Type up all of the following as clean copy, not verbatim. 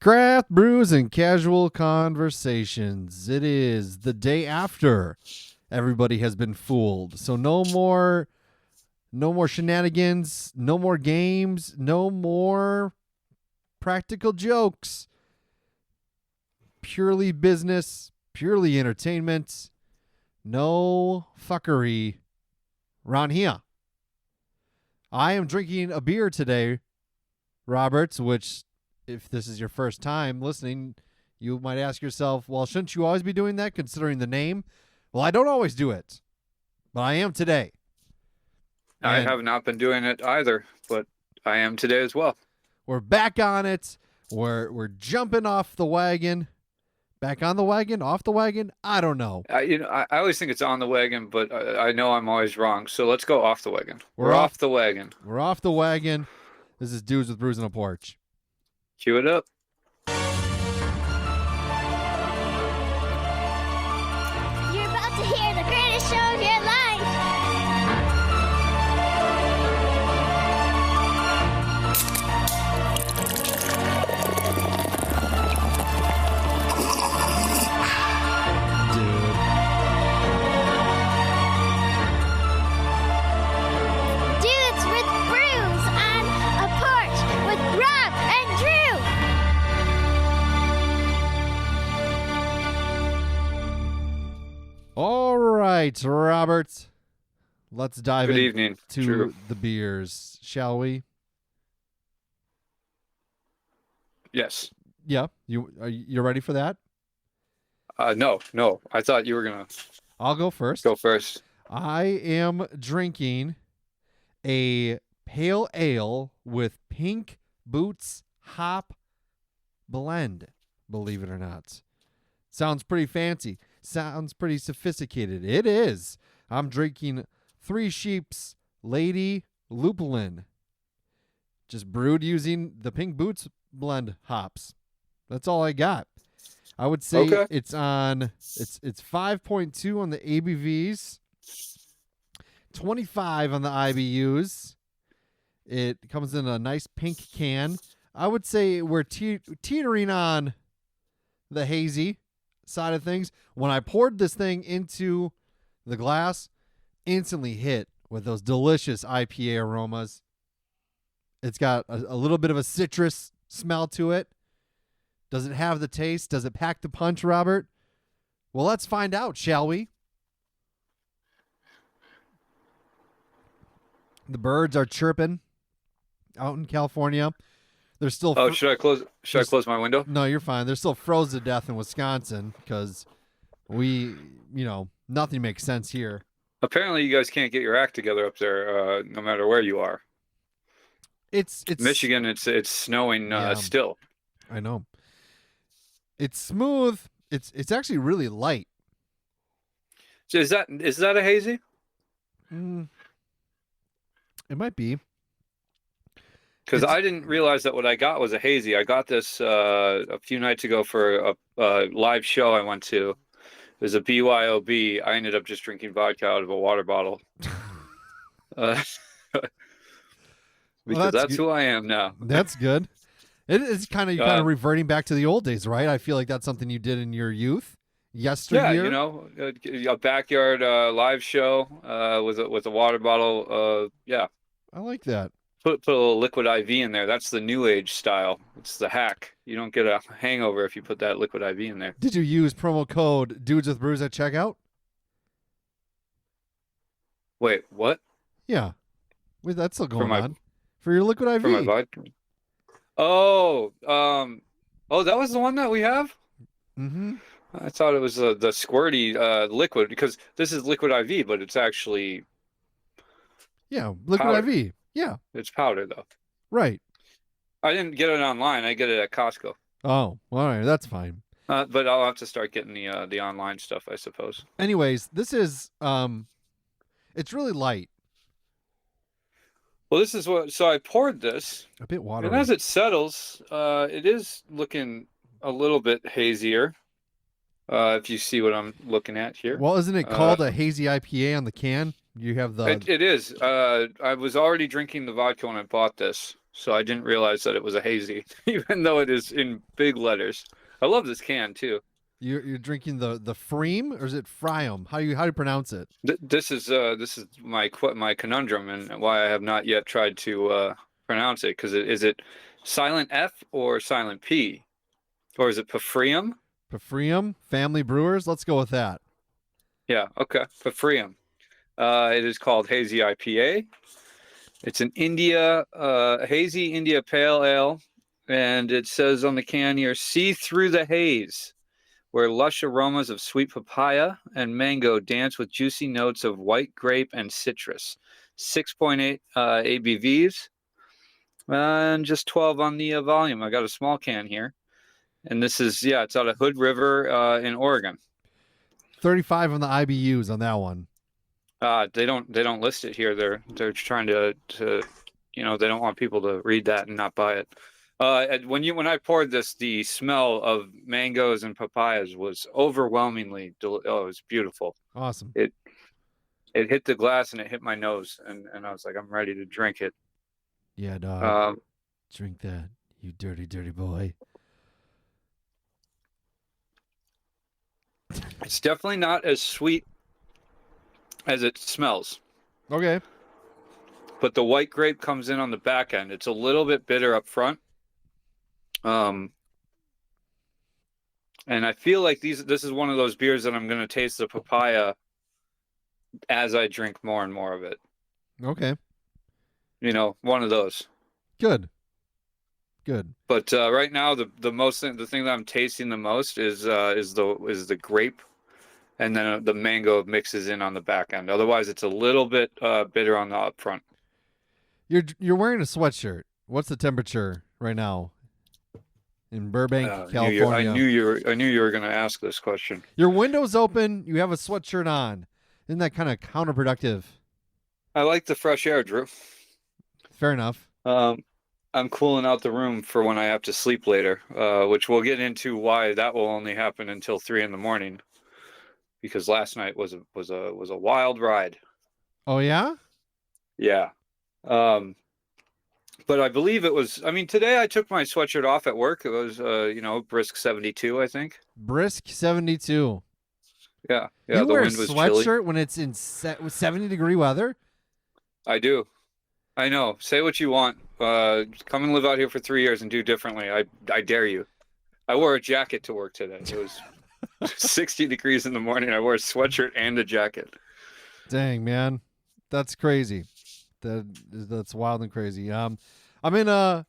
Craft brews and casual conversations. It is the day after everybody has been fooled. So no more shenanigans, no more games, no more practical jokes. Purely business, purely entertainment. No fuckery around here. I am drinking a beer today, Roberts, which, if this is your first time listening, you might ask yourself, well, shouldn't you always be doing that considering the name? Well, I don't always do it, but I am today. I have not been doing it either, but I am today as well. We're back on it. We're jumping off the wagon. Back on the wagon? Off the wagon? I don't know. I always think it's on the wagon, but I know I'm always wrong. So let's go off the wagon. We're off the wagon. We're off the wagon. This is Dudes with Brews on a Porch. Cue it up. You're about to hear the greatest show of your life. Dudes with Brews on a Porch with Rob and Drew. All right, Robert. Let's dive Good evening, into Drew. the beers, shall we? Yes. Yeah. You're ready for that? No. I thought you were gonna I'll go first. go first. I am drinking a pale ale with Pink Boots hop blend, believe it or not. Sounds pretty fancy. Sounds pretty sophisticated. It is. I'm drinking 3 Sheeps Lady Luplin. Just brewed using the Pink Boots blend hops. That's all I got. I would say Okay. it's 5.2 on the ABVs, 25 on the IBUs. It comes in a nice pink can. I would say we're teetering on the hazy side of things. When I poured this thing into the glass, instantly hit with those delicious IPA aromas. It's got a little bit of a citrus smell to it. Does it have the taste? Does it pack the punch, Robert? Well, let's find out, shall we? The birds are chirping out in California. They're still. Oh, should I close my window? No, you're fine. They're still froze to death in Wisconsin because nothing makes sense here. Apparently, you guys can't get your act together up there, no matter where you are. It's Michigan. It's snowing still. I know. It's smooth. It's actually really light. So is that a hazy? It might be. Because I didn't realize that what I got was a hazy. I got this a few nights ago for a live show I went to. It was a BYOB. I ended up just drinking vodka out of a water bottle. Because that's who I am now. That's good. It is kind of reverting back to the old days, right? I feel like that's something you did in your youth, yesteryear. Yeah, a backyard live show with a water bottle. Yeah, I like that. Put a little liquid IV in there. That's the new age style. It's the hack. You don't get a hangover if you put that liquid IV in there. Did you use promo code Dudes with Brews at checkout? Wait, what? Yeah, that's still going on for your liquid IV. For my vodka. Oh, that was the one that we have? Mm-hmm. I thought it was the squirty liquid, because this is liquid IV, but it's actually liquid powder. IV. Yeah, It's powder though. Right. I didn't get it online. I get it at Costco. Oh, all right, that's fine. But I'll have to start getting the online stuff, I suppose. Anyways, this is it's really light. Well, this is so I poured this. A bit watery. And as it settles, it is looking a little bit hazier. If you see what I'm looking at here. Well, isn't it called a hazy IPA on the can? You have the It is. I was already drinking the vodka when I bought this, so I didn't realize that it was a hazy, even though it is in big letters. I love this can too. you're drinking the pFriem, or is it pFriem? How do you pronounce it? This is my conundrum and why I have not yet tried to pronounce it. Because is it silent F or silent P, or is it pFriem? pFriem, Family Brewers. Let's go with that. Yeah, okay, pFriem. It is called Hazy IPA. It's an hazy India Pale Ale, and it says on the can here, "See through the haze, where lush aromas of sweet papaya and mango dance with juicy notes of white grape and citrus." 6.8 ABVs, and just 12 on the volume. I got a small can here, and this is it's out of Hood River in Oregon. 35 on the IBUs on that one. They don't list it here. They're trying to they don't want people to read that and not buy it. When I poured this, the smell of mangoes and papayas was overwhelmingly it was beautiful. Awesome. It hit the glass and it hit my nose, and I was like, I'm ready to drink it. Yeah, dog. Drink that, you dirty, dirty boy. It's definitely not as sweet as it smells. Okay. But the white grape comes in on the back end. It's a little bit bitter up front. And I feel like this is one of those beers that I'm going to taste the papaya as I drink more and more of it. Okay. One of those. Good. But right now, the thing that I'm tasting the most is the grape, and then the mango mixes in on the back end. Otherwise, it's a little bit bitter on the up front. You're wearing a sweatshirt. What's the temperature right now in Burbank, California? I knew you were going to ask this question. Your window's open. You have a sweatshirt on. Isn't that kind of counterproductive? I like the fresh air, Drew. Fair enough. I'm cooling out the room for when I have to sleep later, which we'll get into why that will only happen until 3 a.m. Because last night was a wild ride. Oh yeah? Yeah. But I believe it was. I mean, today I took my sweatshirt off at work. It was brisk 72, I think. Brisk 72. Yeah. You the wear wind a was sweatshirt chilly. when it's in 70-degree weather? I do. I know. Say what you want. Come and live out here for 3 years and do differently. I dare you. I wore a jacket to work today. It was 60 degrees in the morning. I wore a sweatshirt and a jacket. Dang, man. That's crazy. That's wild and crazy. I'm in a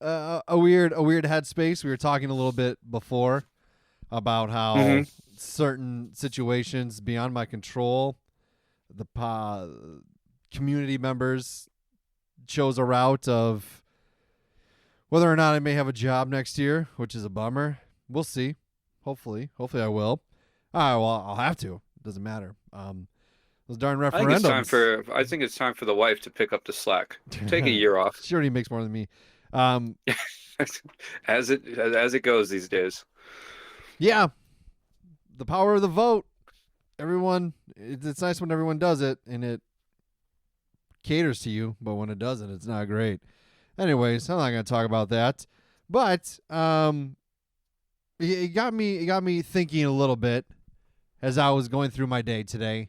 weird headspace. We were talking a little bit before about how certain situations beyond my control, the community members chose a route of whether or not I may have a job next year, which is a bummer. We'll see. Hopefully I will. Well, I'll have to. It doesn't matter. Those darn referendums. I think it's time for the wife to pick up the slack. Take a year off. She already makes more than me. As it goes these days. Yeah. The power of the vote. Everyone, it's nice when everyone does it and it caters to you, but when it doesn't, it's not great. Anyways, I'm not going to talk about that. But it got me thinking a little bit as I was going through my day today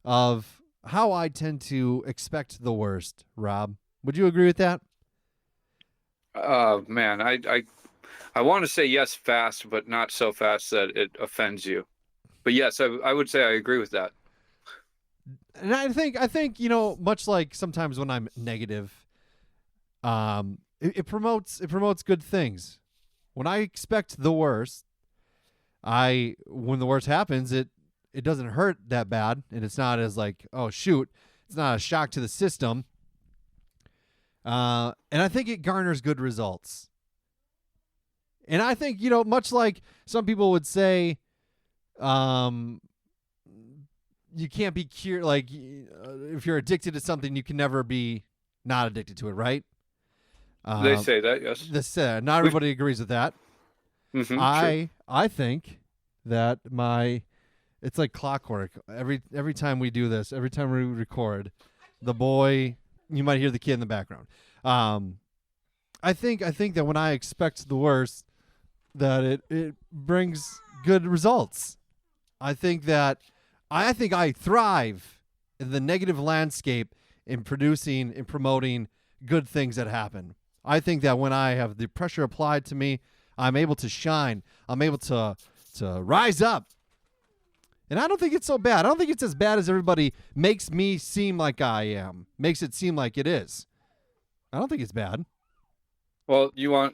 of how I tend to expect the worst. Rob, would you agree with that? Man, I want to say yes fast, but not so fast that it offends you. But yes, I would say I agree with that. And I think much like sometimes when I'm negative, it promotes good things. When I expect the worst, when the worst happens, it doesn't hurt that bad, and it's not as like, oh shoot, it's not a shock to the system. And I think it garners good results. And I think, much like some people would say, you can't be cured. Like, if you're addicted to something, you can never be not addicted to it, right? They say that, yes. Not everybody agrees with that. Mm-hmm, I think that my It's like clockwork. Every time we do this, every time we record, the boy, you might hear the kid in the background. I think that when I expect the worst, that it brings good results. I think I thrive in the negative landscape in producing and promoting good things that happen. I think that when I have the pressure applied to me, I'm able to shine. I'm able to rise up. And I don't think it's so bad. I don't think it's as bad as everybody makes me seem like I am. Makes it seem like it is. I don't think it's bad. Well, you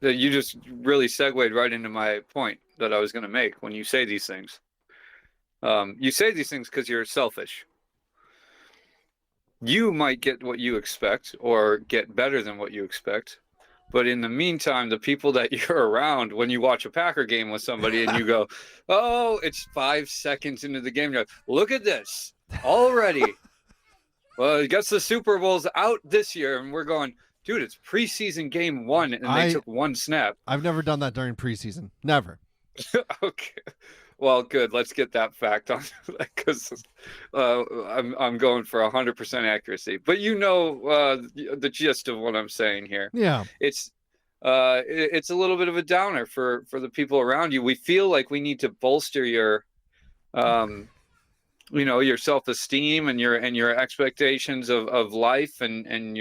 just really segued right into my point that I was going to make when you say these things. You say these things because you're selfish. You might get what you expect or get better than what you expect. But in the meantime, the people that you're around, when you watch a Packer game with somebody and you go, oh, it's 5 seconds into the game, you're like, look at this already. Well, I guess the Super Bowl's out this year. And we're going, dude, it's preseason game 1 and they took 1 snap. I've never done that during preseason. Never. Okay. Well, good. Let's get that fact on because I'm going for 100% accuracy. But the gist of what I'm saying here. Yeah. It's a little bit of a downer for the people around you. We feel like we need to bolster your your self-esteem and your expectations of life and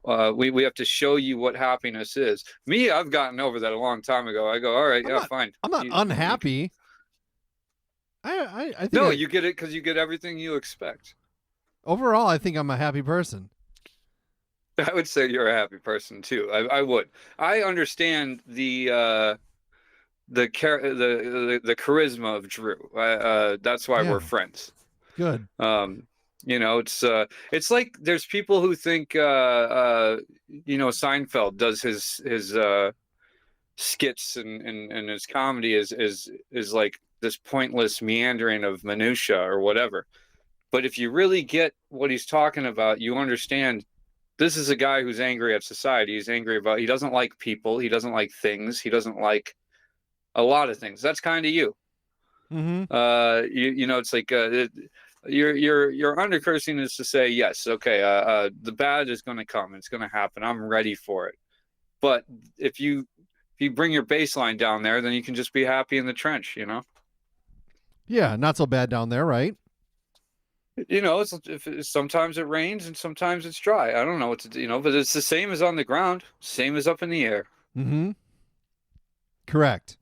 we have to show you what happiness is. Me, I've gotten over that a long time ago. I go, all right, fine. I'm not unhappy. I think no, you get it because you get everything you expect. Overall, I think I'm a happy person. I would say you're a happy person too. I would. I understand the charisma of Drew. That's why we're friends. Good. It's like there's people who think Seinfeld does his skits and his comedy is like this pointless meandering of minutia or whatever. But if you really get what he's talking about, you understand this is a guy who's angry at society. He's angry he doesn't like people. He doesn't like things. He doesn't like a lot of things. That's kind of you. Mm-hmm. It's like your undercursing is to say, yes, okay, the bad is going to come. It's going to happen. I'm ready for it. But if you bring your baseline down there, then you can just be happy in the trench, Yeah, not so bad down there, right? Sometimes it rains and sometimes it's dry. I don't know what to do, but it's the same as on the ground, same as up in the air. Mm-hmm. Correct.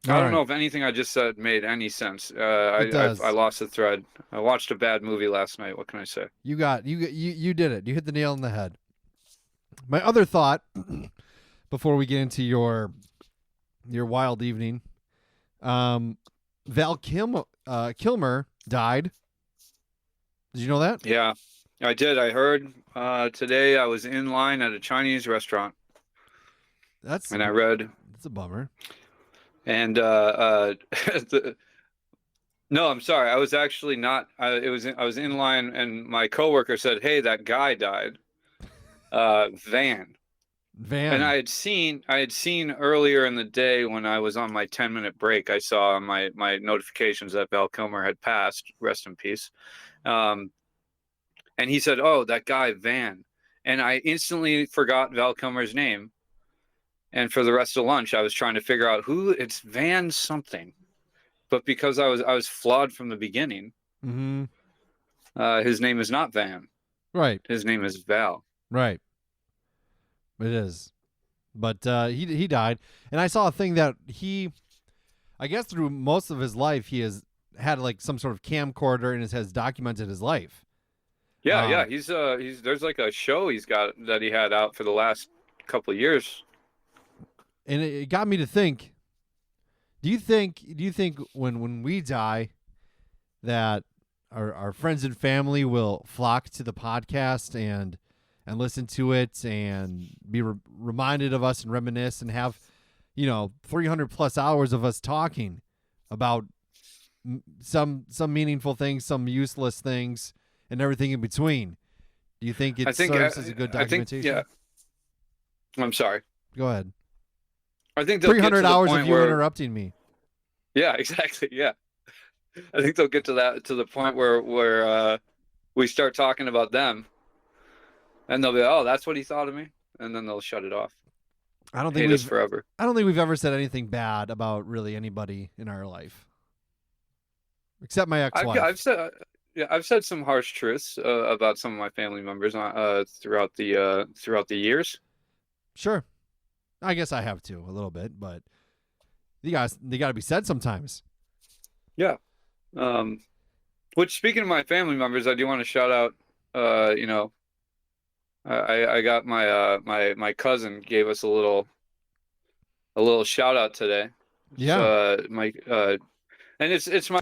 I don't know if anything I just said made any sense. I lost the thread. I watched a bad movie last night. What can I say? You did it. You hit the nail on the head. My other thought, before we get into your wild evening, Val Kilmer died. Did you know that? Yeah, I did. I heard today. I was in line at a Chinese restaurant. And I read. That's a bummer. And no, I'm sorry. I was actually not. I was in line, and my coworker said, "Hey, that guy died." Van. And I had seen earlier in the day when I was on my 10-minute break. I saw on my notifications that Val Kilmer had passed. Rest in peace. And he said, "Oh, that guy Van," and I instantly forgot Val Kilmer's name. And for the rest of lunch, I was trying to figure out it's Van something, but because I was flawed from the beginning, mm-hmm. His name is not Van. Right. His name is Val. Right. It is, but he died, and I saw a thing that I guess through most of his life, he has had like some sort of camcorder and has documented his life. Yeah, he's there's like a show he's got that he had out for the last couple of years. And it got me to think, do you think when we die that our friends and family will flock to the podcast and listen to it and be reminded of us and reminisce and have 300 plus hours of us talking about some meaningful things, some useless things, and everything in between? Do you think it serves as a good documentation? I'm sorry. Go ahead. I think 300 hours of you interrupting me. Yeah, exactly. Yeah. I think they'll get to the point where we start talking about them, and they'll be, oh, that's what he thought of me, and then they'll shut it off. I don't think Hate us we've forever. I don't think we've ever said anything bad about really anybody in our life, except my ex-wife. I've said some harsh truths about some of my family members throughout the years. Sure, I guess I have too a little bit, but they got to be said sometimes. Yeah. Which, speaking of my family members, I do want to shout out. I got my cousin gave us a little shout out today. Yeah. And it's my.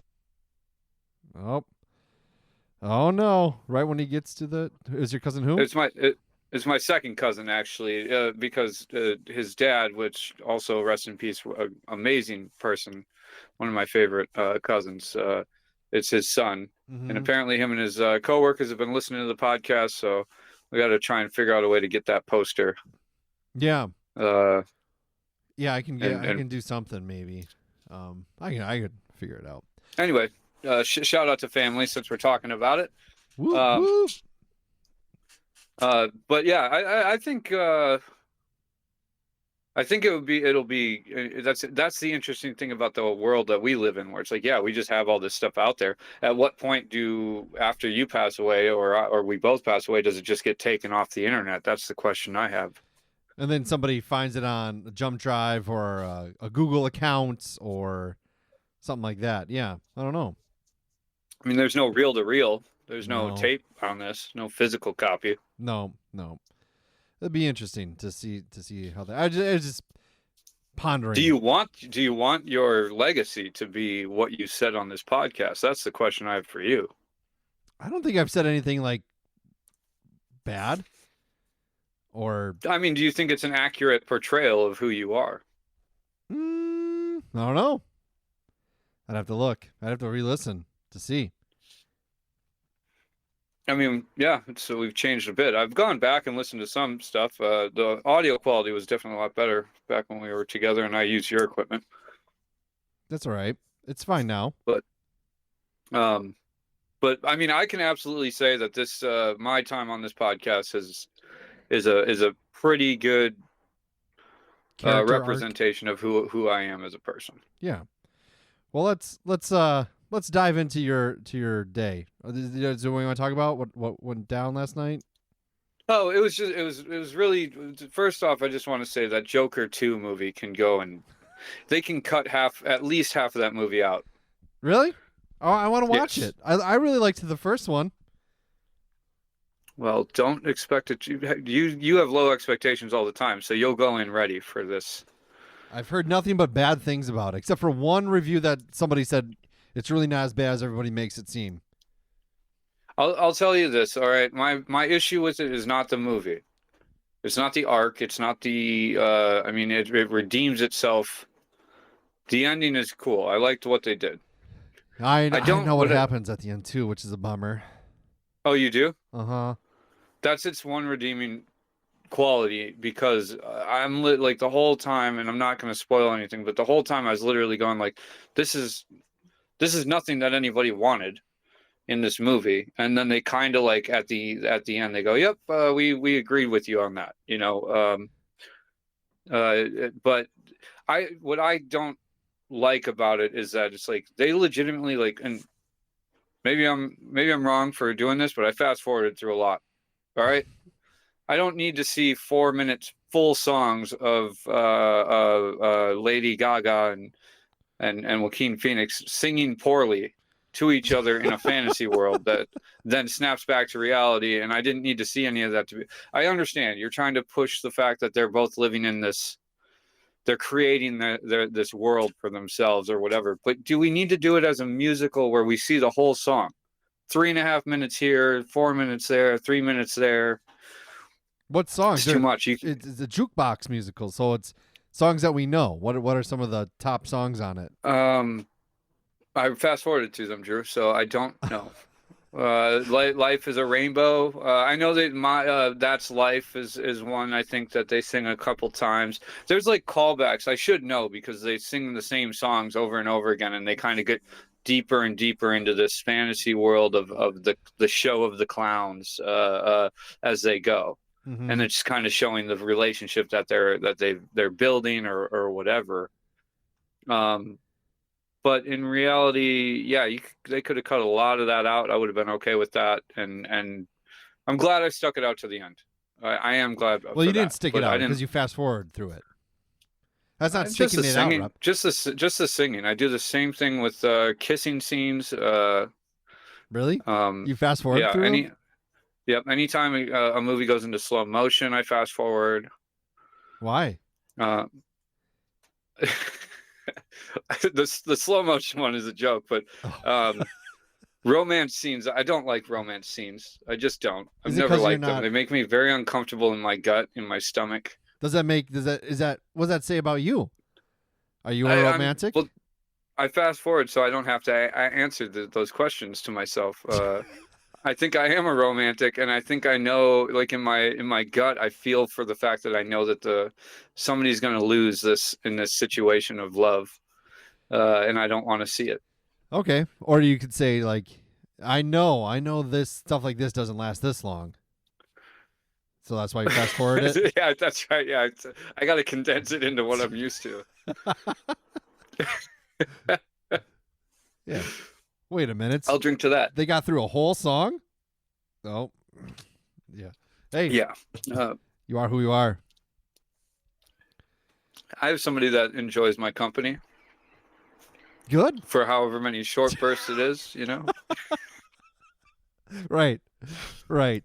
Oh no! Right when he gets to the, is your cousin who? It's my second cousin, actually, because his dad, which also rest in peace, amazing person, one of my favorite cousins. It's his son, and apparently him and his coworkers have been listening to the podcast. So we got to try and figure out a way to get that poster. Yeah. Yeah, I can I can do something maybe. I could figure it out. Anyway, shout out to family since we're talking about it. Whoop, whoop. But yeah, I think it'll be that's the interesting thing about the world that we live in, where it's like, yeah, we just have all this stuff out there. At what point after you pass away or we both pass away, does it just get taken off the internet? That's the question I have. And then somebody finds it on a Jump Drive or a Google account or something like that. Yeah, I don't know. I mean, there's no reel to reel. There's no tape on this. No physical copy. No. It'd be interesting to see how that. I just pondering. Do you want your legacy to be what you said on this podcast? That's the question I have for you. I don't think I've said anything like bad. Or, I mean, do you think it's an accurate portrayal of who you are? I don't know. I'd have to look. I'd have to re-listen to see. I mean, yeah, so we've changed a bit. I've gone back and listened to some stuff. The audio quality was definitely a lot better back when we were together and I used your equipment. That's all right. It's fine now. But I mean, I can absolutely say that this my time on this podcast is a pretty good representation of who I am as a person. Yeah. Well, let's dive into your day. Do we want to talk about what went down last night? Oh, it was really. First off, I just want to say that Joker 2 movie can go and they can cut at least half of that movie out. Really? Oh, I want to watch it. I really liked the first one. Well, don't expect it. You have low expectations all the time, so you'll go in ready for this. I've heard nothing but bad things about it, except for one review that somebody said it's really not as bad as everybody makes it seem. I'll tell you this, all right? My issue with it is not the movie. It's not the arc. It's not the. I mean, it redeems itself. The ending is cool. I liked what they did. I don't know what happens at the end too, which is a bummer. Oh, you do? Uh-huh. That's its one redeeming quality, because I'm like the whole time, and I'm not going to spoil anything, but the whole time I was literally going like, this is nothing that anybody wanted in this movie, and then they kind of like at the end they go, yep, we agreed with you on that, you know. But what I don't like about it is that it's like they legitimately like, and maybe I'm wrong for doing this, but I fast forwarded through a lot. All right, I don't need to see 4 minutes full songs of Lady Gaga and Joaquin Phoenix singing poorly to each other in a fantasy world that then snaps back to reality. And I didn't need to see any of that I understand you're trying to push the fact that they're both living in this, they're creating this world for themselves or whatever. But do we need to do it as a musical where we see the whole song? 3.5 minutes here, 4 minutes there, 3 minutes there. What songs? It's too much. It's a jukebox musical, so it's songs that we know. What are some of the top songs on it? I fast forwarded to them, Drew, so I don't know. Life is a rainbow. I know that my That's Life is one I think that they sing a couple times. There's like callbacks. I should know because they sing the same songs over and over again, and they kind of get deeper and deeper into this fantasy world of the show of the clowns as they go. Mhm. And it's kind of showing the relationship that they're building or whatever. But in reality, yeah, they could have cut a lot of that out. I would have been okay with that, and I'm glad I stuck it out to the end. I am glad. Well, for you didn't that, stick but it I out didn't. because you fast forward through it. That's not Just sticking the it out, singing, Rob. just the singing. I do the same thing with kissing scenes. Really? You fast forward Yeah, through them? anytime a movie goes into slow motion, I fast forward. Why? Uh, the slow motion one is a joke, but Oh. romance scenes, I don't like romance scenes. I just don't. I've Is it never 'cause you're liked them. not- They make me very uncomfortable in my gut, in my stomach. What does that say about you? Are you a I'm- romantic? well, I fast forward so I don't have to answer those questions to myself. I think I am a romantic, and I think I know, like in my gut, I feel for the fact that I know that somebody's going to lose this in this situation of love, and I don't want to see it. Okay. Or you could say like, I know this stuff like this doesn't last this long. So that's why you fast forward it. Yeah, that's right. Yeah, I got to condense it into what I'm used to. Yeah. Wait a minute. I'll drink to that. They got through a whole song? Oh. Yeah. Hey. Yeah. You are who you are. I have somebody that enjoys my company Good. for however many short bursts it is, you know? Right. Right.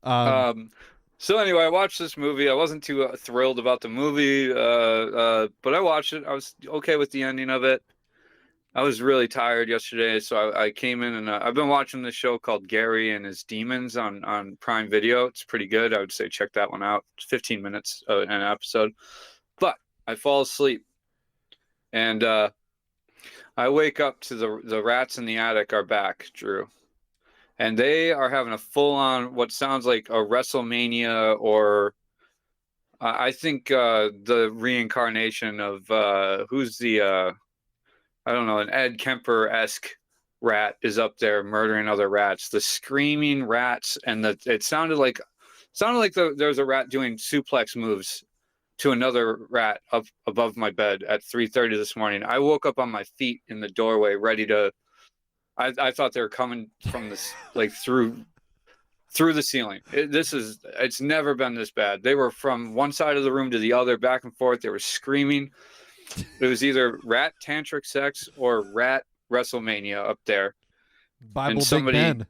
So anyway, I watched this movie. I wasn't too thrilled about the movie, but I watched it. I was okay with the ending of it. I was really tired yesterday, so I came in and I've been watching this show called Gary and His Demons on Prime Video. It's pretty good. I would say check that one out. It's 15 minutes an episode. But I fall asleep, and I wake up to the rats in the attic are back, Drew. And they are having a full-on, what sounds like a WrestleMania, or I think the reincarnation of who's the I don't know, an Ed Kemper-esque rat is up there murdering other rats. The screaming rats, and it sounded like there was a rat doing suplex moves to another rat up above my bed at 3:30 this morning. I woke up on my feet in the doorway, ready to. I thought they were coming from this, like through the ceiling. It's never been this bad. They were from one side of the room to the other, back and forth. They were screaming. It was either rat tantric sex or rat WrestleMania up there. Bible Big Ben.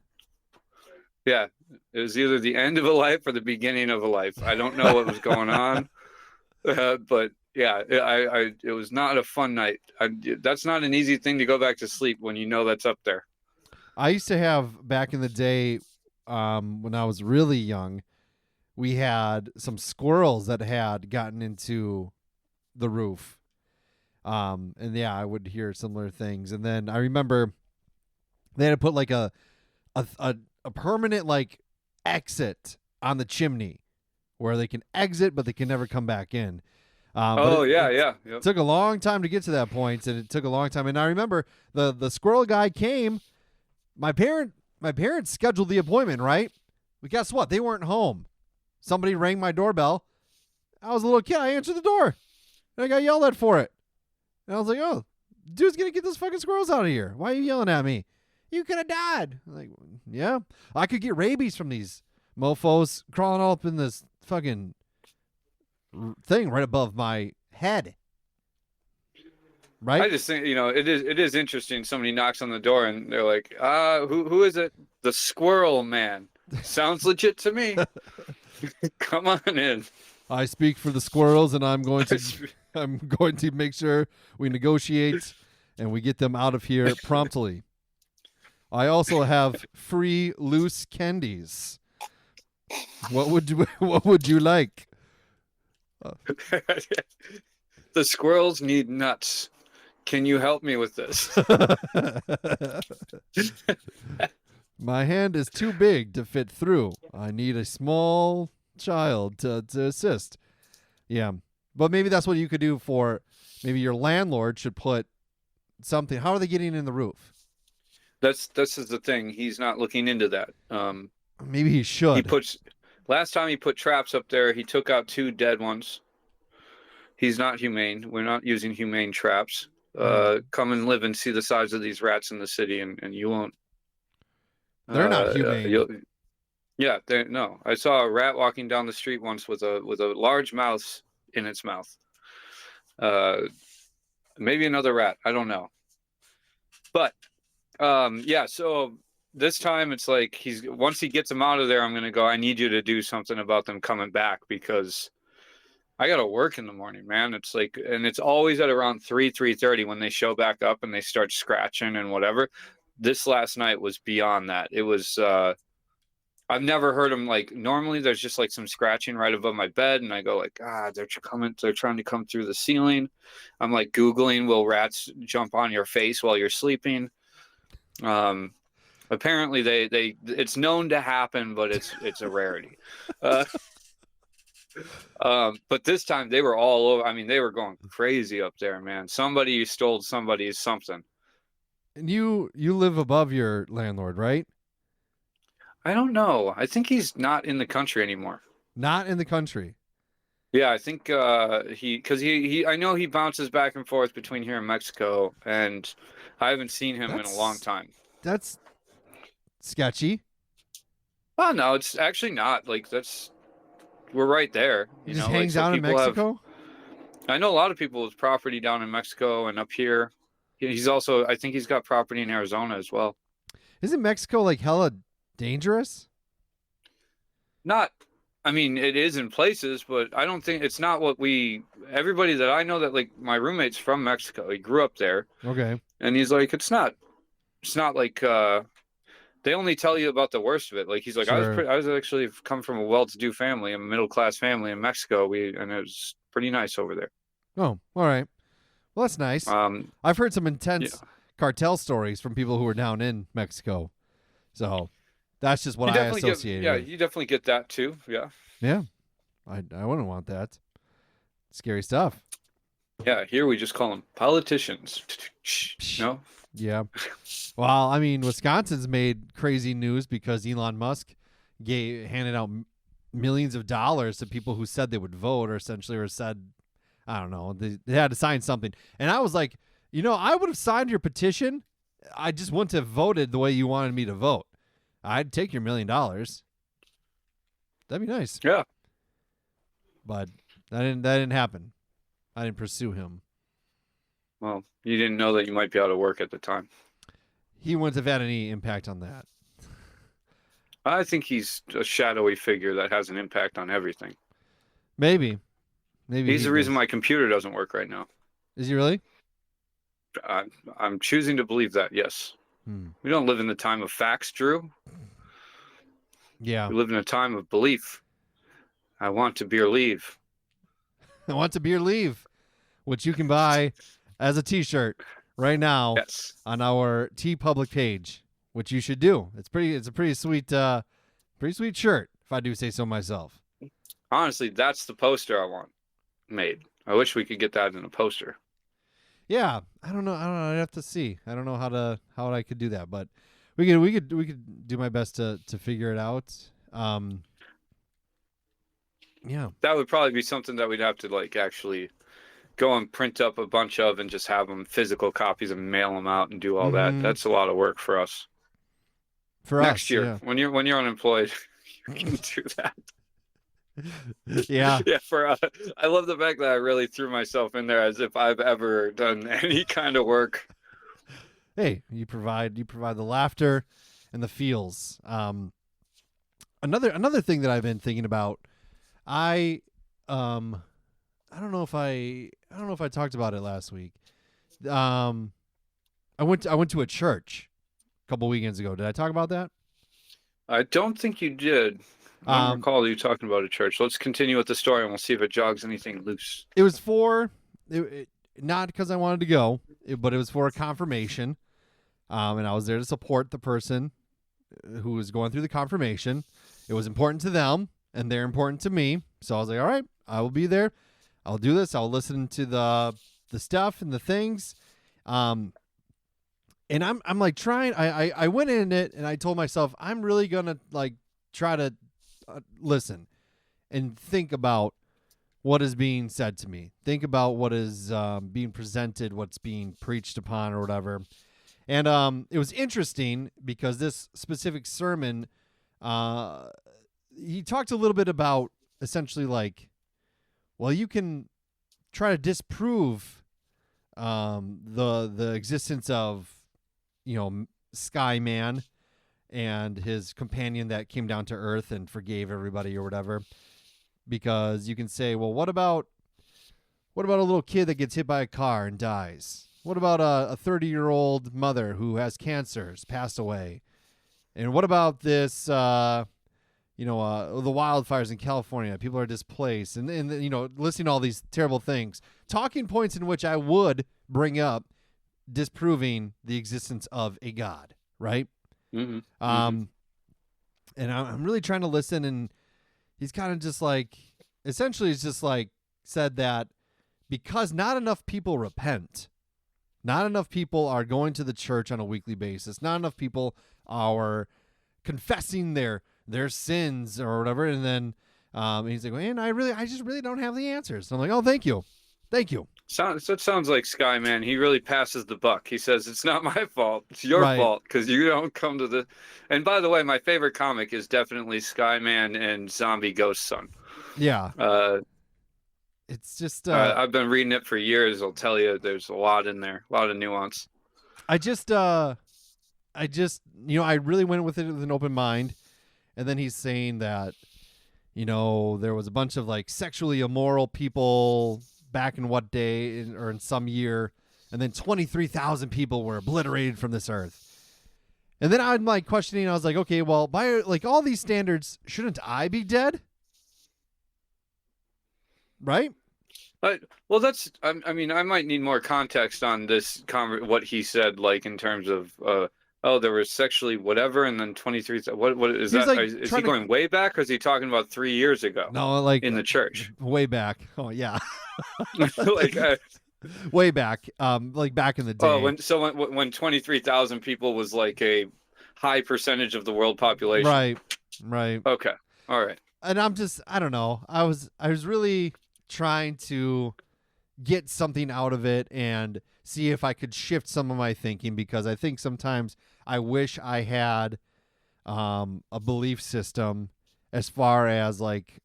Yeah, it was either the end of a life or the beginning of a life. I don't know what was going on, but yeah, it was not a fun night. That's not an easy thing to go back to sleep when you know that's up there. I used to have back in the day, when I was really young, we had some squirrels that had gotten into the roof. And yeah, I would hear similar things. And then I remember they had to put like a permanent like exit on the chimney where they can exit, but they can never come back in. Yep. It took a long time to get to that point, and it took a long time. And I remember the squirrel guy came. My parents scheduled the appointment, right? But guess what? They weren't home. Somebody rang my doorbell. I was a little kid. I answered the door, and I got yelled at for it. And I was like, "Oh, dude's gonna get those fucking squirrels out of here. Why are you yelling at me? You could have died." I'm like, yeah, I could get rabies from these mofos crawling all up in this fucking thing right above my head. Right? I just think, it is interesting. Somebody knocks on the door and they're like, who is it? The Squirrel Man. Sounds legit to me. Come on in. I speak for the squirrels, and I'm going to make sure we negotiate and we get them out of here promptly. I also have free loose candies. What would you like? The squirrels need nuts. Can you help me with this? My hand is too big to fit through. I need a small child to assist. Yeah. But maybe that's what you could do for maybe your landlord should put something. How are they getting in the roof? This is the thing. He's not looking into that. Maybe he He should. puts last time he put traps up there. He took out 2 dead ones. He's not humane. We're not using humane traps. Come and live and see the size of these rats in the city, and you won't. They're not humane. Yeah, no. I saw a rat walking down the street once with a large mouse in its mouth. Maybe another rat. I don't know. But yeah. So this time it's like once he gets them out of there, I'm gonna go. I need you to do something about them coming back because I gotta work in the morning, man. It's like, and it's always at around 3:30 when they show back up and they start scratching and whatever. This last night was beyond that. It was. I've never heard them like. Normally, there's just like some scratching right above my bed, and I go like, they're coming. They're trying to come through the ceiling. I'm like Googling, will rats jump on your face while you're sleeping? Apparently, they it's known to happen, but it's a rarity. But this time they were all over. I mean, they were going crazy up there, man. Somebody stole somebody's something. And you live above your landlord, right? I don't know. I think he's not in the country anymore. Not in the country. Yeah, I think he I know he bounces back and forth between here and Mexico, and I haven't seen him in a long time. That's sketchy. Oh no, it's actually not. Like we're right there. He just hangs out in Mexico? I know a lot of people with property down in Mexico and up here. He's also, I think he's got property in Arizona as well. Isn't Mexico like hella dangerous? Not, I mean, it is in places, but I don't think it's not what everybody that I know that like my roommate's from Mexico. He grew up there. Okay. And he's like, it's not like, they only tell you about the worst of it. Like he's like, Sure. I was actually come from a well-to-do family, a middle-class family in Mexico. And it was pretty nice over there. Oh, all right. Well, that's nice. I've heard some intense cartel stories from people who were down in Mexico. So that's just what I associated. Yeah, you definitely get that too. Yeah. Yeah. I wouldn't want that. Scary stuff. Yeah, here we just call them politicians. No? Yeah. Well, I mean, Wisconsin's made crazy news because Elon Musk handed out millions of dollars to people who said they would vote, or essentially, or said, I don't know, they had to sign something. And I was like, I would have signed your petition. I just wouldn't have voted the way you wanted me to vote. I'd take your $1 million. That'd be nice. Yeah. But that didn't happen. I didn't pursue him. Well, you didn't know that you might be out of work at the time. He wouldn't have had any impact on that. I think he's a shadowy figure that has an impact on everything. Maybe He's the reason my computer doesn't work right now. Is he really? I'm choosing to believe that, yes. We don't live in the time of facts, Drew. Yeah. We live in a time of belief. I want to beer leave. I want to beer leave, which you can buy as a t-shirt right now on our TeePublic page, which you should do. It's a pretty sweet shirt, if I do say so myself. Honestly, that's the poster I want made. I wish we could get that in a poster. Yeah, I don't know. I'd have to see. I don't know how I could do that, but we could do my best to figure it out. Yeah, that would probably be something that we'd have to like actually go and print up a bunch of and just have them physical copies and mail them out and do all that. That's a lot of work for us. Next year, yeah. when you're unemployed, you can do that. Yeah. Yeah. I love the fact that I really threw myself in there as if I've ever done any kind of work. Hey, you provide the laughter and the feels. Another thing that I've been thinking about, I don't know if I talked about it last week. I went to a church a couple weekends ago. Did I talk about that? I don't think you did. I don't recall you talking about a church. Let's continue with the story and we'll see if it jogs anything loose. It was not because I wanted to go, but it was for a confirmation. And I was there to support the person who was going through the confirmation. It was important to them, and they're important to me. So I was like, all right, I will be there. I'll do this. I'll listen to the stuff and the things. And I'm like trying. I went in it and I told myself I'm really gonna like try to listen and think about what is being said to me. Think about what is being presented, what's being preached upon, or whatever. And it was interesting because this specific sermon, he talked a little bit about essentially like, well, you can try to disprove the existence of, Sky Man and his companion that came down to Earth and forgave everybody or whatever. Because you can say, well, what about a little kid that gets hit by a car and dies? What about a 30-year-old mother who has cancers, passed away? And what about this, the wildfires in California? People are displaced. And listing all these terrible things. Talking points in which I would bring up disproving the existence of a God, right? Mm-hmm. And I'm really trying to listen, and he's kind of just like, essentially it's just like said that because not enough people repent, not enough people are going to the church on a weekly basis, not enough people are confessing their sins or whatever, and then he's like, man, I just really don't have the answers. And I'm like, oh, thank you. That sounds like Sky Man. He really passes the buck. He says, it's not my fault. It's your Right. fault because you don't come to the... And by the way, my favorite comic is definitely Sky Man and Zombie Ghost Son. Yeah. It's just... I've been reading it for years. I'll tell you, there's a lot in there. A lot of nuance. I really went with it with an open mind. And then he's saying that, there was a bunch of like sexually immoral people back in what day or in some year, and then 23,000 people were obliterated from this earth. And then I'm like questioning, I was like, okay, well, by like all these standards, shouldn't I be dead? Right? Well, that's, I mean, I might need more context on this, what he said, like in terms of, there was sexually whatever, and then 23, what is that? Like is he going way back, or is he talking about 3 years ago? No, like in the church. Way back. Oh, yeah. Like way back, like back in the day. When 23,000 people was like a high percentage of the world population. Right. Okay. All right. And I don't know. I was really trying to get something out of it and see if I could shift some of my thinking, because I think sometimes I wish I had a belief system as far as like,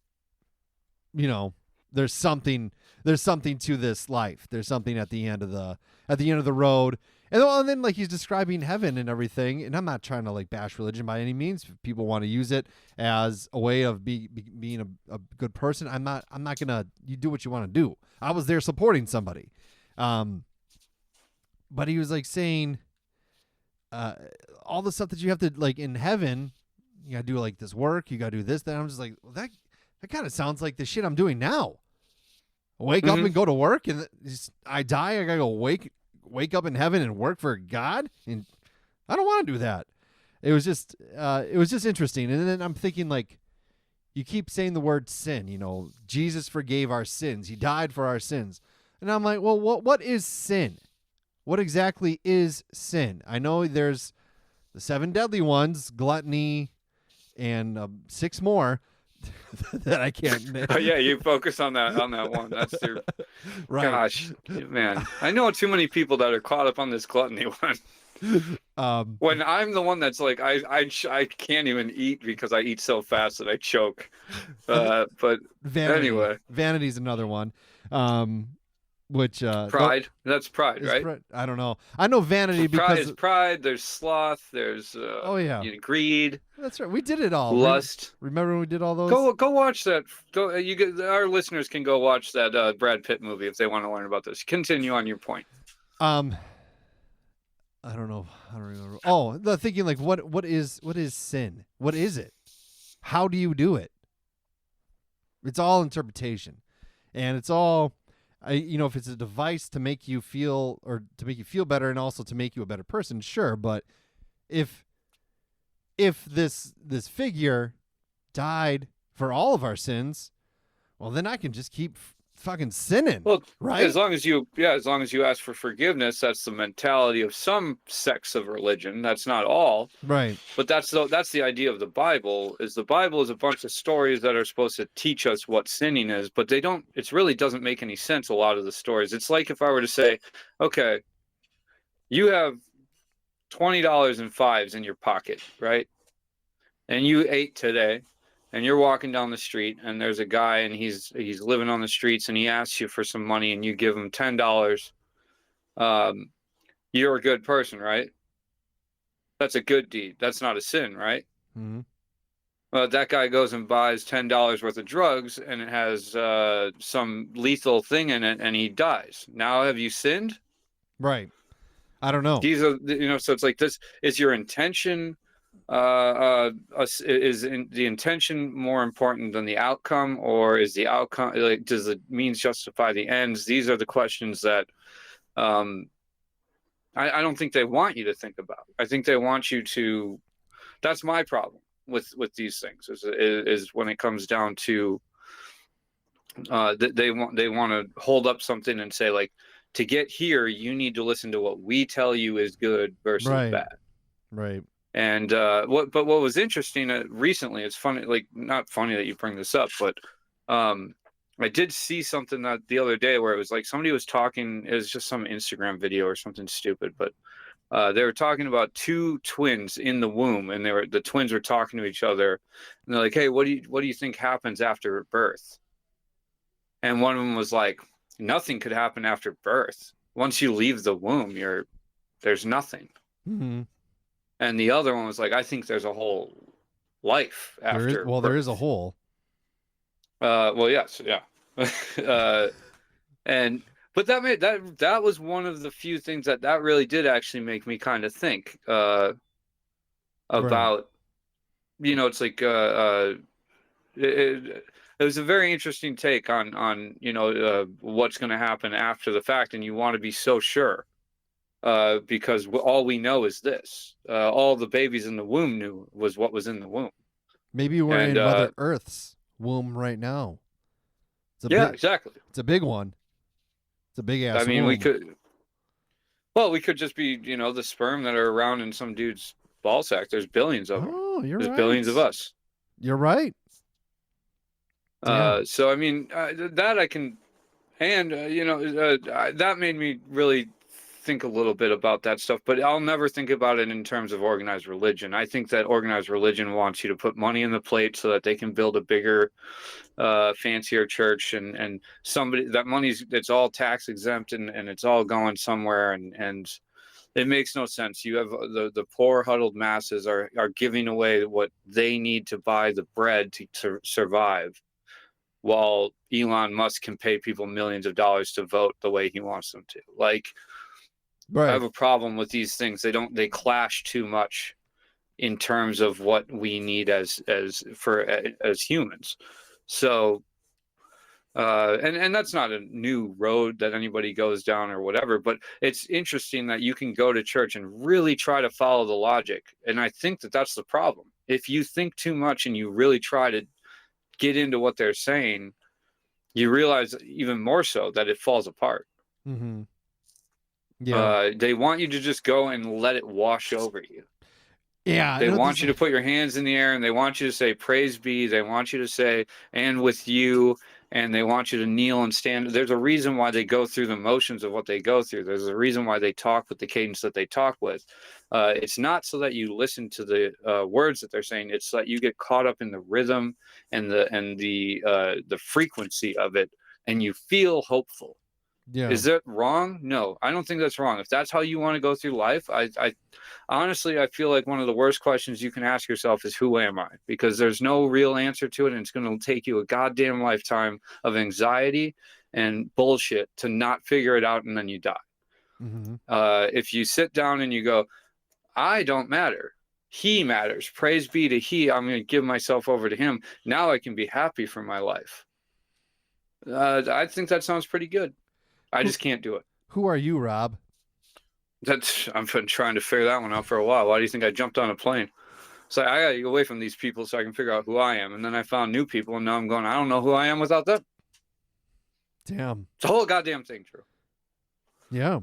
there's something to this life. There's something at the end of the road. And then like he's describing heaven and everything. And I'm not trying to like bash religion by any means. If people want to use it as a way of being a good person, I'm not gonna. You do what you want to do. I was there supporting somebody. But he was like saying all the stuff that you have to like in heaven. You gotta do like this work. You gotta do this. That. I'm just like, well, that kind of sounds like the shit I'm doing now. Wake up and go to work, and I die. I gotta go wake up in heaven and work for God, and I don't want to do that. It was just interesting. And then I'm thinking, like, you keep saying the word sin. Jesus forgave our sins. He died for our sins, and I'm like, well, what is sin? What exactly is sin? I know there's the 7 deadly ones, gluttony, and 6 more. That I can't name. Oh, yeah, you focus on that one. That's your right. Gosh, man, I know too many people that are caught up on this gluttony one. When I'm the one that's like, I can't even eat because I eat so fast that I choke. But anyway, vanity's another one. Which pride. That's pride, right? I don't know. I know vanity because pride. There's sloth. There's greed. That's right. We did it all. Lust. Remember when we did all those? Go watch that. Our listeners can go watch that Brad Pitt movie if they want to learn about this. Continue on your point. I don't know. I don't remember. Oh, the thinking like what is sin? What is it? How do you do it? It's all interpretation, and it's all. If it's a device to make you feel better and also to make you a better person, sure. But if if this figure died for all of our sins, well, then I can just keep fucking sinning. Well, right? as long as you ask for forgiveness, that's the mentality of some sects of religion. That's not all. Right. But that's the idea of the Bible. Is the Bible is a bunch of stories that are supposed to teach us what sinning is, but they don't. It really doesn't make any sense. A lot of the stories. It's like if I were to say, okay, you have $20 in fives in your pocket, right? And you ate today, and you're walking down the street, and there's a guy, and he's living on the streets, and he asks you for some money, and you give him $10. You're a good person, right? That's a good deed. That's not a sin, right? Mm-hmm. That guy goes and buys $10 worth of drugs, and it has some lethal thing in it, and he dies. Now, have you sinned? Right. I don't know. These are, so it's like this: is your intention, the intention more important than the outcome, or is the outcome, like, does the means justify the ends? These are the questions that, I don't think they want you to think about. I think they want you to. That's my problem with these things is when it comes down to they want to hold up something and say, like, to get here you need to listen to what we tell you is good versus bad. Right. And what was interesting recently, it's funny, like, not funny that you bring this up, but I did see something that the other day where it was like somebody was talking, it was just some Instagram video or something stupid, but they were talking about two twins in the womb, and the twins were talking to each other, and they're like, hey, what do you think happens after birth? And one of them was like, nothing could happen after birth. Once you leave the womb, there's nothing. Mm-hmm. And the other one was like, I think there's a whole life after birth. There is a hole. Well, yes, yeah. But that was one of the few things that really did actually make me kind of think about, it's like it was a very interesting take on what's going to happen after the fact, and you want to be so sure because all we know is this. All the babies in the womb knew was what was in the womb. Maybe we're in Mother Earth's womb right now. Exactly. It's a big one. It's a big ass. I mean, womb. we could just be, the sperm that are around in some dude's ball sack. There's billions of them. Oh, There's billions of us. You're right. So I mean, that I can, and that made me really think a little bit about that stuff. But I'll never think about it in terms of organized religion. I think that organized religion wants you to put money in the plate so that they can build a bigger, fancier church, and somebody that it's all tax exempt and it's all going somewhere, and it makes no sense. You have the poor huddled masses are giving away what they need to buy the bread to survive, while Elon Musk can pay people millions of dollars to vote the way he wants them to. Like, I have a problem with these things. They clash too much in terms of what we need as humans. So, and that's not a new road that anybody goes down or whatever, but it's interesting that you can go to church and really try to follow the logic. And I think that that's the problem. If you think too much and you really try to get into what they're saying, you realize even more so that it falls apart. Mm-hmm. Yeah. They want you to just go and let it wash over you. Yeah. They want you to put your hands in the air, and they want you to say, praise be. They want you to say, and with you, and they want you to kneel and stand. There's a reason why they go through the motions of what they go through. There's a reason why they talk with the cadence that they talk with. It's not so that you listen to the words that they're saying. It's so that you get caught up in the rhythm and the frequency of it, and you feel hopeful. Yeah. Is that wrong? No, I don't think that's wrong. If that's how you want to go through life, I honestly, I feel like one of the worst questions you can ask yourself is, who am I? Because there's no real answer to it, and it's going to take you a goddamn lifetime of anxiety and bullshit to not figure it out, and then you die. Mm-hmm. If you sit down and you go, I don't matter. He matters. Praise be to he. I'm going to give myself over to him. Now I can be happy for my life. I think that sounds pretty good. I just can't do it. Who are you, Rob? I've been trying to figure that one out for a while. Why do you think I jumped on a plane? So I gotta get away from these people so I can figure out who I am. And then I found new people, and now I'm going, I don't know who I am without them. Damn. It's the whole goddamn thing, Drew. Yeah.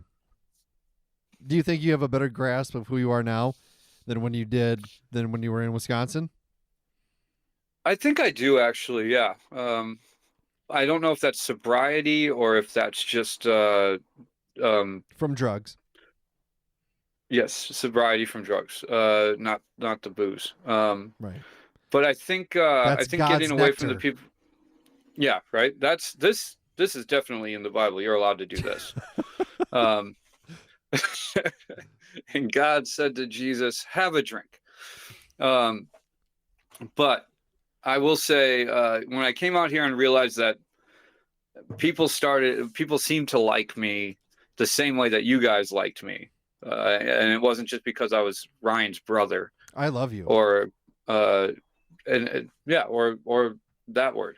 Do you think you have a better grasp of who you are now than when you were in Wisconsin? I think I do, actually. Yeah. I don't know if that's sobriety or if that's just From drugs. yes, sobriety from drugs. Not the booze. Right. But I think That's getting God's away from the nectar. people. Yeah, right. This is definitely in the Bible. You're allowed to do this. um, and God said to Jesus, "Have a drink." But I will say, when I came out here and realized that people seemed to like me the same way that you guys liked me, and it wasn't just because I was Ryan's brother, I love you. or yeah, or that word.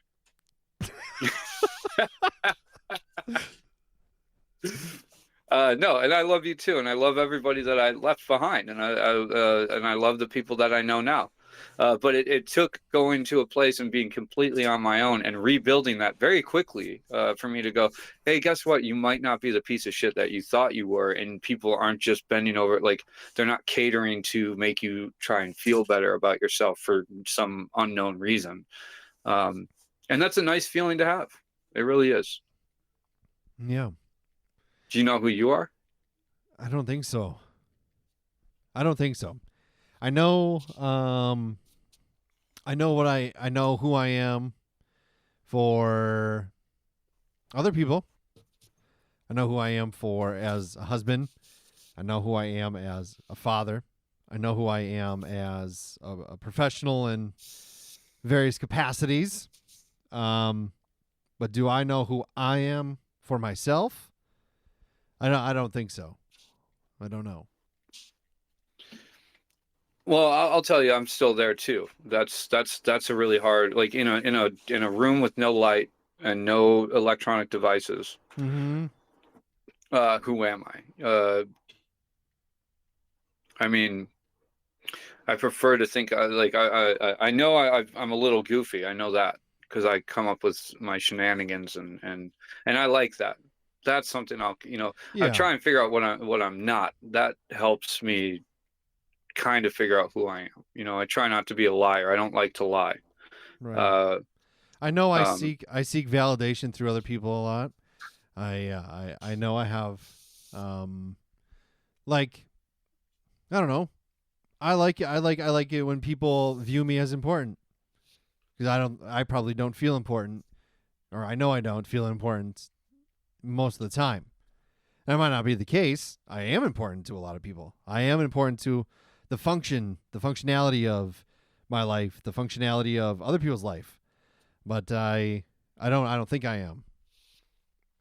No, and I love you too, and I love everybody that I left behind, and I love the people that I know now. But it took going to a place and being completely on my own and rebuilding that very quickly for me to go, hey, guess what? You might not be the piece of shit that you thought you were, and people aren't just bending over. Like, they're not catering to make you try and feel better about yourself for some unknown reason. And that's a nice feeling to have. It really is. Yeah. Do you know who you are? I don't think so. I know I know who I am for other people. I know who I am for as a husband. I know who I am as a father. I know who I am as a professional in various capacities. But do I know who I am for myself? I don't think so. I don't know. Well, I'll tell you, I'm still there too. That's a really hard, like, in a room with no light and no electronic devices. Mm-hmm. Who am I? I mean, I prefer to think like I know I'm a little goofy. I know that because I come up with my shenanigans, and I like that. That's something I Yeah. try and figure out what I'm not. That helps me kind of figure out who I am. I try not to be a liar. I don't like to lie. Right. I know I um, seek validation through other people a lot. I know I have like I don't know. I like it when people view me as important because I probably don't feel important, or I know I don't feel important most of the time. That might not be the case. I am important to a lot of people. I am important to the functionality of my life, the functionality of other people's life. But I don't think I am.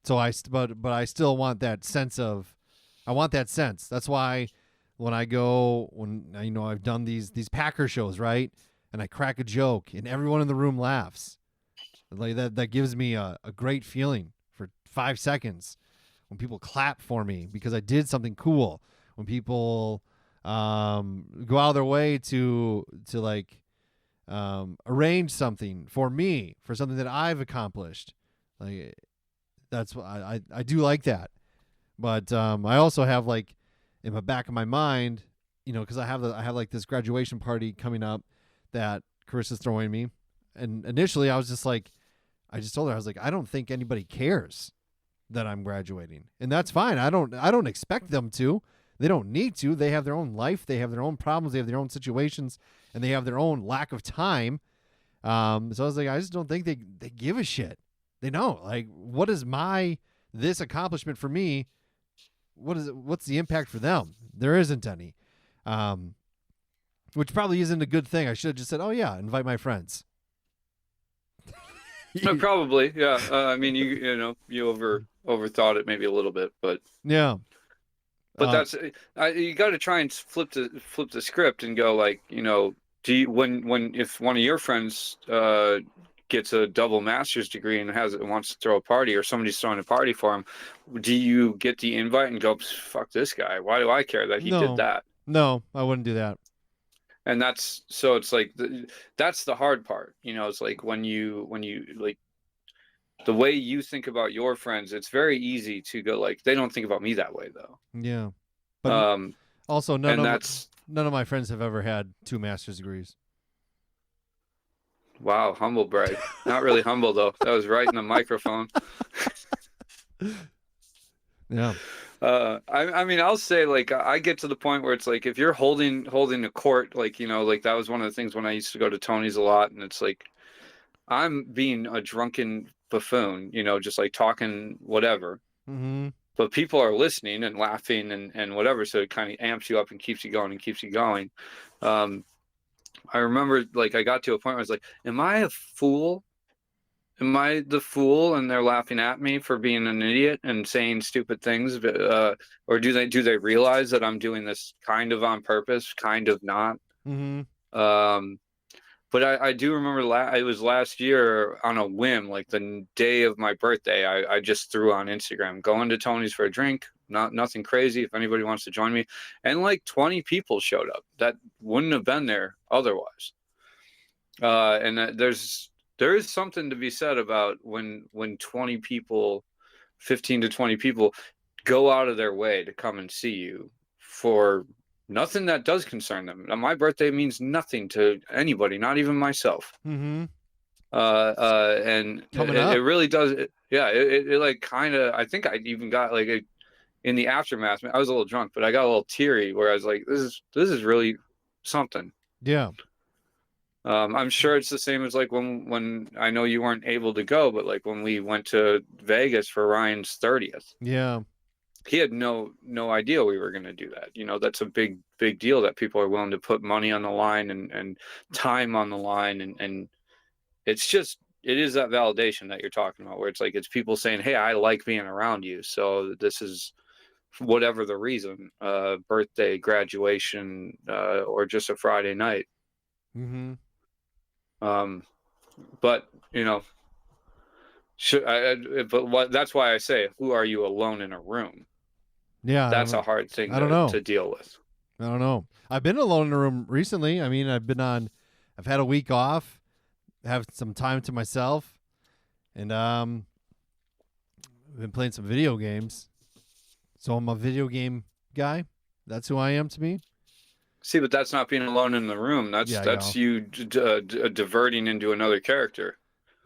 So but I still want that sense of, I want that sense. That's why when I've done these Packer shows, right? And I crack a joke and everyone in the room laughs. Like that gives me a great feeling for 5 seconds. When people clap for me because I did something cool. When people go out of their way to like arrange something for me, for something that I've accomplished. Like, that's what I do like that. But I also have, like, in the back of my mind, because I have like this graduation party coming up that Carissa's throwing me. And initially I was just like, I just told her, I was like, I don't think anybody cares that I'm graduating. And that's fine. I don't expect them to. They don't need to. They have their own life. They have their own problems. They have their own situations, and they have their own lack of time. So I was like, I just don't think they give a shit. They know, like, what is this accomplishment for me? What's the impact for them? There isn't any. Which probably isn't a good thing. I should have just said, oh yeah, invite my friends. No, probably, yeah. I mean, you overthought it maybe a little bit, but yeah. But that's you got to try and flip the script and go, like, do you, if one of your friends gets a double master's degree and wants to throw a party, or somebody's throwing a party for him, do you get the invite and go, fuck this guy? Why do I care that he did that? No, I wouldn't do that. And that's so it's like that's the hard part, it's like when you like the way you think about your friends, it's very easy to go like they don't think about me that way though. Yeah. But um also and that's none of my friends have ever had 2 master's degrees. wow, humble brag. Not really humble though. That was right in the microphone. Yeah. I mean, I'll say like I get to the point where it's like if you're holding a court, like like that was one of the things when I used to go to Tony's a lot, and it's like I'm being a drunken buffoon, just like talking whatever, Mm-hmm. but people are listening and laughing and whatever, so it kind of amps you up and keeps you going and keeps you going. I remember like I got to a point where I was like, am I a fool? Am I the fool and they're laughing at me for being an idiot and saying stupid things? Or do they realize that I'm doing this kind of on purpose, kind of not? Mm-hmm. But I do remember it was last year on a whim, like the day of my birthday, I just threw on Instagram, going to Tony's for a drink, nothing crazy. If anybody wants to join me, and like 20 people showed up that wouldn't have been there otherwise. And there is something to be said about when 20 people, 15 to 20 people go out of their way to come and see you for nothing that does concern them. Now, my birthday means nothing to anybody, not even myself. Mm-hmm. And it really does. It like kind of, I think I even got like in the aftermath, I was a little drunk, but I got a little teary where I was like, this is really something. Yeah. I'm sure it's the same as like when I know you weren't able to go, but like when we went to Vegas for Ryan's 30th. Yeah. He had no idea we were going to do that. That's a big deal that people are willing to put money on the line and time on the line. And it's just, it is that validation that you're talking about where it's like, it's people saying, hey, I like being around you. So this is whatever the reason, birthday, graduation, or just a Friday night. Mm-hmm. But that's why I say, who are you alone in a room? Yeah. That's a hard thing to deal with. I don't know. I've been alone in a room recently. I mean, I've had a week off, have some time to myself, and I've been playing some video games. So I'm a video game guy. That's who I am to me. See, but that's not being alone in the room. That's you diverting into another character.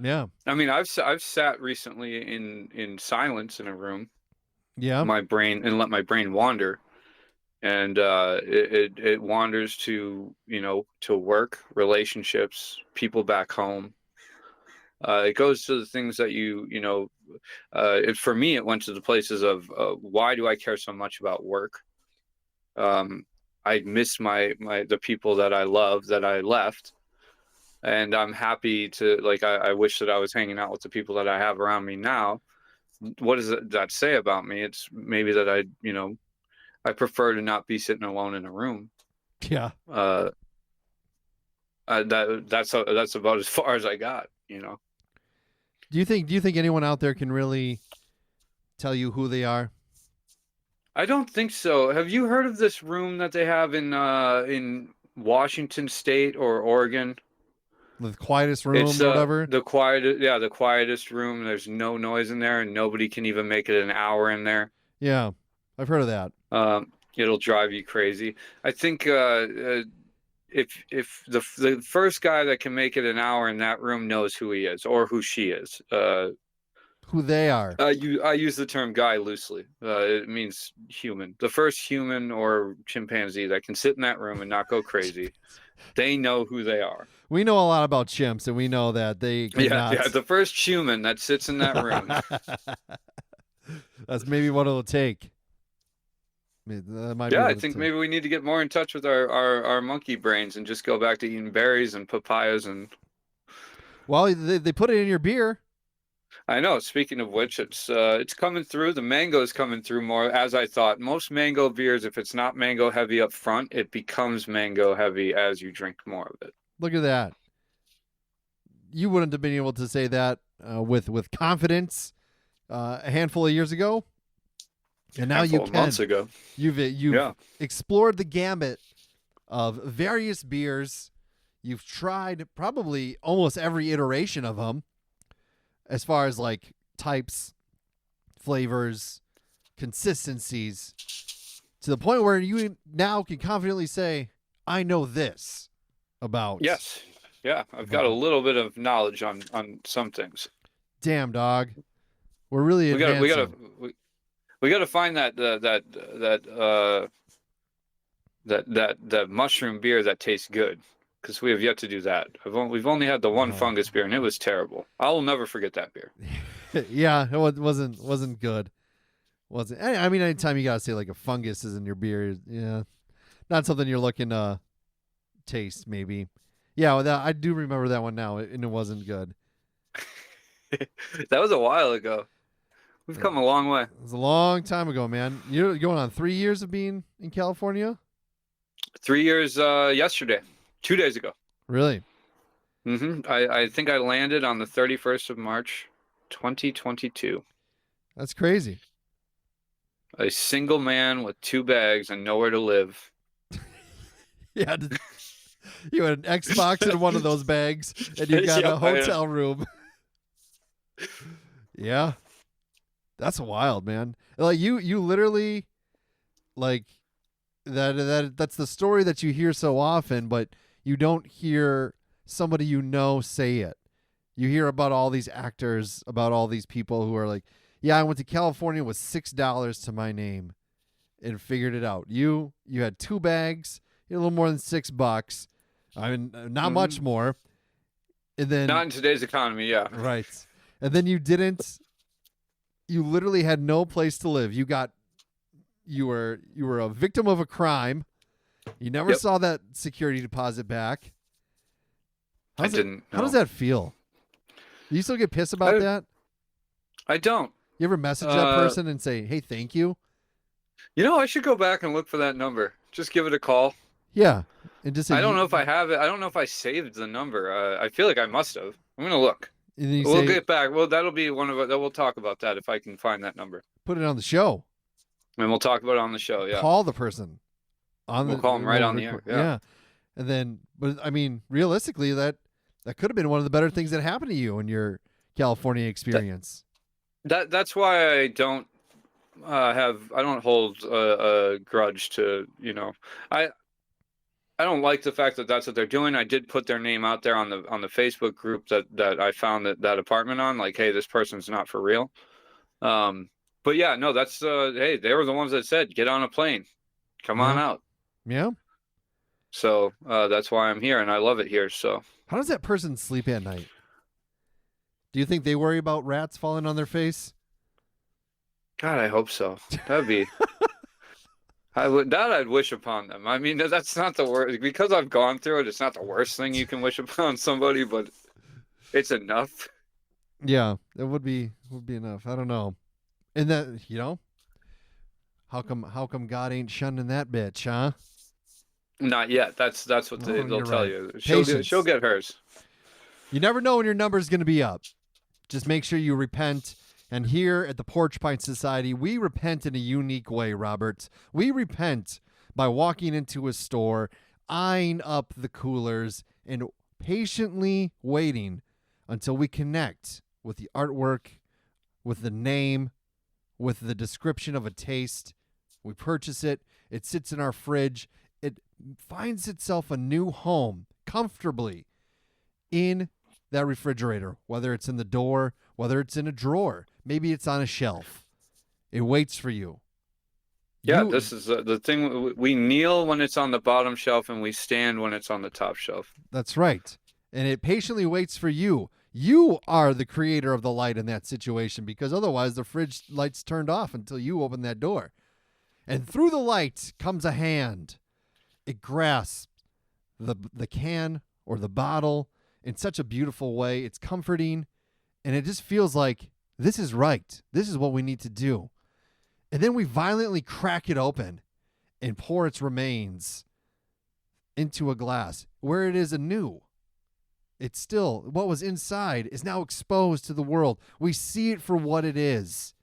Yeah. I mean, I've sat recently in silence in a room. Yeah. My brain, and let my brain wander, and it wanders to to work, relationships, people back home. It goes to the things that for me, it went to the places of why do I care so much about work? I miss the people that I love that I left, and I'm happy to I wish that I was hanging out with the people that I have around me now. What does that say about me? It's maybe that I prefer to not be sitting alone in a room. Yeah. That's about as far as I got. Do you think anyone out there can really tell you who they are? I don't think so. Have you heard of this room that they have in Washington State or Oregon? The quietest room or whatever? The quietest room. There's no noise in there, and nobody can even make it an hour in there. Yeah, I've heard of that. It'll drive you crazy. I think if the first guy that can make it an hour in that room knows who he is or who she is. Who they are. I use the term guy loosely. It means human. The first human or chimpanzee that can sit in that room and not go crazy. They know who they are. We know a lot about chimps, and we know that they cannot... Yeah, the first human that sits in that room. That's maybe what it'll take. I think maybe we need to get more in touch with our monkey brains and just go back to eating berries and papayas and... Well, they put it in your beer. I know. Speaking of which, it's coming through. The mango is coming through more, as I thought. Most mango beers, if it's not mango heavy up front, it becomes mango heavy as you drink more of it. Look at that. You wouldn't have been able to say that with confidence a handful of years ago, and now you can. Months ago, You've explored the gamut of various beers. You've tried probably almost every iteration of them as far as like types, flavors, consistencies, to the point where you now can confidently say, I know this about. Yes. Yeah, I've got a little bit of knowledge on some things. Damn, dog. We're really advancing. We gotta find that mushroom beer that tastes good, because we have yet to do that. We've only had the one fungus beer, and it was terrible. I will never forget that beer. Yeah, it wasn't good. Wasn't. I mean, anytime you gotta say like a fungus is in your beer, yeah, not something you're looking to taste. Maybe. Yeah, well, I do remember that one now, and it wasn't good. That was a while ago. We've come a long way. It was a long time ago, man. You're going on 3 years of being in California? 3 years yesterday, 2 days ago. Really? I think I landed on the 31st of March, 2022. That's crazy. A single man with 2 bags and nowhere to live. Yeah. You had an Xbox in one of those bags, and you got a hotel room. Yeah. That's wild, man. Like you literally, like that's the story that you hear so often, but you don't hear somebody you know say it. You hear about all these actors, about all these people who are like, yeah, I went to California with $6 to my name and figured it out. You had 2 bags, you had a little more than $6. I mean, not much more. And then not in today's economy, yeah. Right. And then you literally had no place to live. You were a victim of a crime. You never saw that security deposit back. How does that feel? Do you still get pissed about that? I don't. You ever message that person and say, "Hey, thank you"? You know, I should go back and look for that number. Just give it a call. Yeah. And just say, I don't know if I have it. I don't know if I saved the number. I feel like I must have. I'm going to look. We'll get back. Well, that'll be one of it. We'll talk about that if I can find that number. Put it on the show. And we'll talk about it on the show, yeah. Call the person. We'll call them right on the air. Yeah. And then, but I mean, realistically, that could have been one of the better things that happened to you in your California experience. That's why I don't I don't hold a grudge to, I don't like the fact that that's what they're doing. I did put their name out there on the Facebook group that I found that apartment on, like, hey, this person's not for real. But yeah, no, that's hey, they were the ones that said, get on a plane, come on out. Yeah. So that's why I'm here, and I love it here. So how does that person sleep at night? Do you think they worry about rats falling on their face? God, I hope so. That'd be. I'd wish upon them. I mean, that's not the worst, because I've gone through it. It's not the worst thing you can wish upon somebody, but it's enough. Yeah, it would be enough. I don't know. And that, how come God ain't shunning that bitch, huh? Not yet. That's what they'll tell you. She'll get hers. You never know when your number's going to be up. Just make sure you repent. And here at the Porch Pint Society, we repent in a unique way, Robert. We repent by walking into a store, eyeing up the coolers, and patiently waiting until we connect with the artwork, with the name, with the description of a taste. We purchase it. It sits in our fridge. It finds itself a new home comfortably in that refrigerator, whether it's in the door, whether it's in a drawer. Maybe it's on a shelf. It waits for you. Yeah, this is the thing. We kneel when it's on the bottom shelf, and we stand when it's on the top shelf. That's right. And it patiently waits for you. You are the creator of the light in that situation, because otherwise the fridge light's turned off until you open that door. And through the light comes a hand. It grasps the can or the bottle in such a beautiful way. It's comforting, and it just feels like this is right. This is what we need to do. And then we violently crack it open and pour its remains into a glass where it is anew. It's still, what was inside is now exposed to the world. We see it for what it is.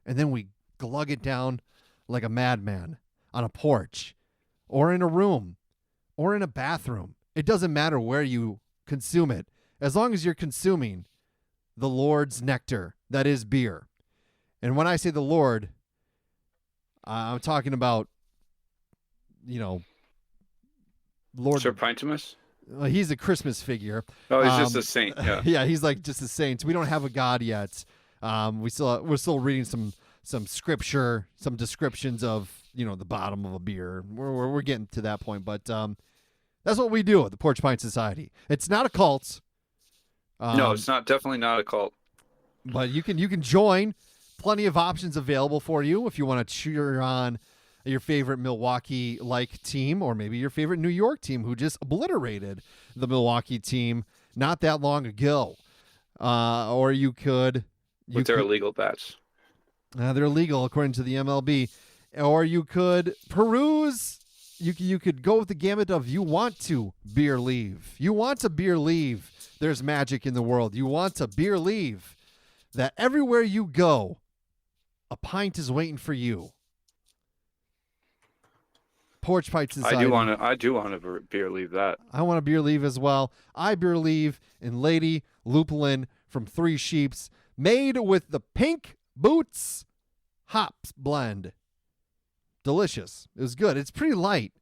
And then we glug it down like a madman on a porch or in a room or in a bathroom. It doesn't matter where you consume it, as long as you're consuming the Lord's nectar, that is beer. And when I say the Lord, I'm talking about, Lord. Sir Pintimus? He's a Christmas figure. Oh, he's just a saint. Yeah. Yeah, he's like just a saint. We don't have a God yet. We're still reading some scripture, some descriptions of the bottom of a beer. We're getting to that point, but that's what we do at the Porch Pint Society. It's not a cult. No, it's not. Definitely not a cult. But you can join. Plenty of options available for you if you want to cheer on your favorite Milwaukee-like team, or maybe your favorite New York team who just obliterated the Milwaukee team not that long ago. Or you could... With their illegal bats. They're illegal according to the MLB. Or you could peruse. You could go with the gamut of you want to beer leave. You want to beer leave. There's magic in the world. You want to beer leave. That everywhere you go, a pint is waiting for you. Porch Pint Society. I do want to beer leave that. I want to beer leave as well. I beer leave in Lady Luplin from Three Sheeps, made with the Pink Boots hops blend. Delicious. It was good. It's pretty light.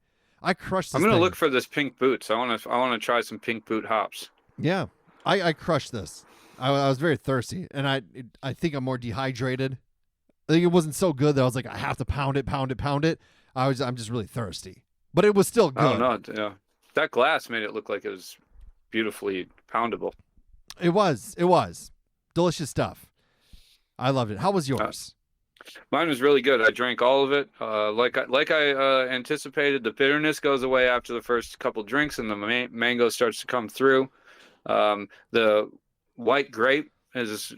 I crushed this. I'm gonna thing. look for this Pink Boots. I want to try some Pink Boot hops. Yeah, I crushed this. I was very thirsty, and I think I'm more dehydrated. I think it wasn't so good that I was like, I have to pound it. I'm just really thirsty, but it was still good. Oh no, yeah. That glass made it look like it was beautifully poundable. It was delicious stuff. I loved it. How was yours? Mine was really good. I drank all of it. Like I anticipated, the bitterness goes away after the first couple drinks, and the mango starts to come through. The white grape is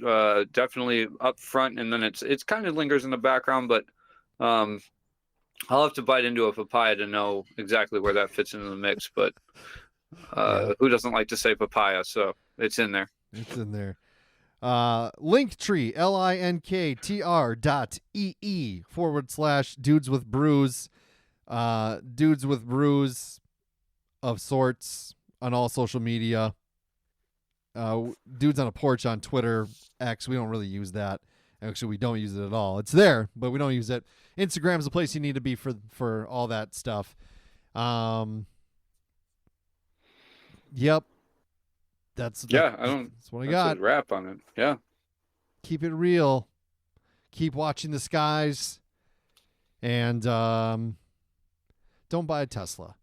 definitely up front, and then it's kind of lingers in the background. But I'll have to bite into a papaya to know exactly where that fits into the mix. But who doesn't like to say papaya? So it's in there. It's in there. Linktree, linktr.ee/dudes with brews. Dudes with brews of sorts on all social media. Dudes on a Porch on Twitter, X. We don't really use that. Actually, we don't use it at all. It's there, but we don't use it. Instagram's the place you need to be for all that stuff. Yep. That's what I got. A wrap on it. Yeah. Keep it real. Keep watching the skies. And don't buy a Tesla.